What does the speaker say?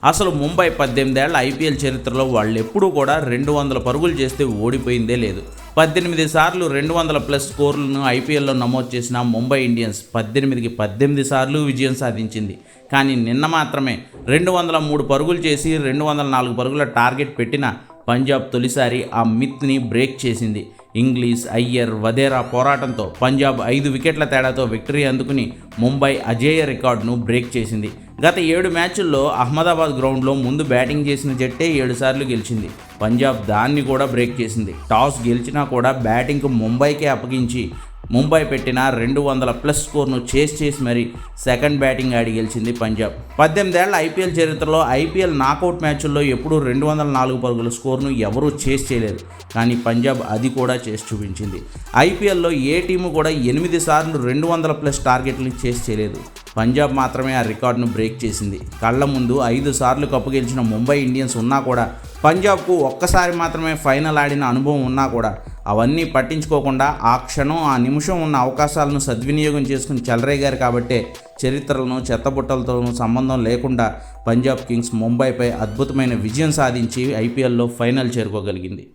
అసలు ముంబై 18 ఏళ్ల ఐపీఎల్ చరిత్రలో వాళ్ళెప్పుడూ కూడా 200 పరుగులు చేస్తే ఓడిపోయిందే లేదు. 18 సార్లు 200+ స్కోర్లను ఐపీఎల్లో నమోదు చేసిన ముంబై ఇండియన్స్ 18కి 18 సార్లు విజయం సాధించింది. కానీ నిన్న మాత్రమే 203 పరుగులు చేసి 204 పరుగుల టార్గెట్ పెట్టిన పంజాబ్ తొలిసారి ఆ మిత్ని బ్రేక్ చేసింది. ఇంగ్లీష్, అయ్యర్, వధేరా పోరాటంతో పంజాబ్ 5 వికెట్ల తేడాతో విక్టరీ అందుకుని ముంబై అజేయ రికార్డును బ్రేక్ చేసింది. గత 7 మ్యాచ్ల్లో అహ్మదాబాద్ గ్రౌండ్లో ముందు బ్యాటింగ్ చేసిన జట్టే 7 సార్లు గెలిచింది. పంజాబ్ దాన్ని కూడా బ్రేక్ చేసింది. టాస్ గెలిచినా కూడా బ్యాటింగ్కు ముంబైకే అప్పగించి ముంబై పెట్టిన 200+ స్కోర్ను చేసి మరీ సెకండ్ బ్యాటింగ్ ఆడి గెలిచింది పంజాబ్. 18 ఏళ్ల ఐపీఎల్ చరిత్రలో ఐపీఎల్ నాకౌట్ మ్యాచ్ల్లో ఎప్పుడూ 204 పరుగుల స్కోర్ను ఎవరూ చేసి చేయలేదు. కానీ పంజాబ్ అది కూడా చేసి చూపించింది. ఐపీఎల్లో ఏ టీము కూడా 8 సార్లు 200+ టార్గెట్లను చేసి చేయలేదు. పంజాబ్ మాత్రమే ఆ రికార్డును బ్రేక్ చేసింది. కళ్ల ముందు 5 సార్లు కప్పు గెలిచిన ముంబై ఇండియన్స్ ఉన్నా కూడా, పంజాబ్కు ఒక్కసారి మాత్రమే ఫైనల్ ఆడిన అనుభవం ఉన్నా కూడా అవన్నీ పట్టించుకోకుండా ఆ క్షణం ఆ నిమిషం ఉన్న అవకాశాలను సద్వినియోగం చేసుకుని చెలరేగారు. కాబట్టే చరిత్రలను చెత్తబుట్టలతోనూ సంబంధం లేకుండా పంజాబ్ కింగ్స్ ముంబైపై అద్భుతమైన విజయం సాధించి ఐపీఎల్లో ఫైనల్ చేరుకోగలిగింది.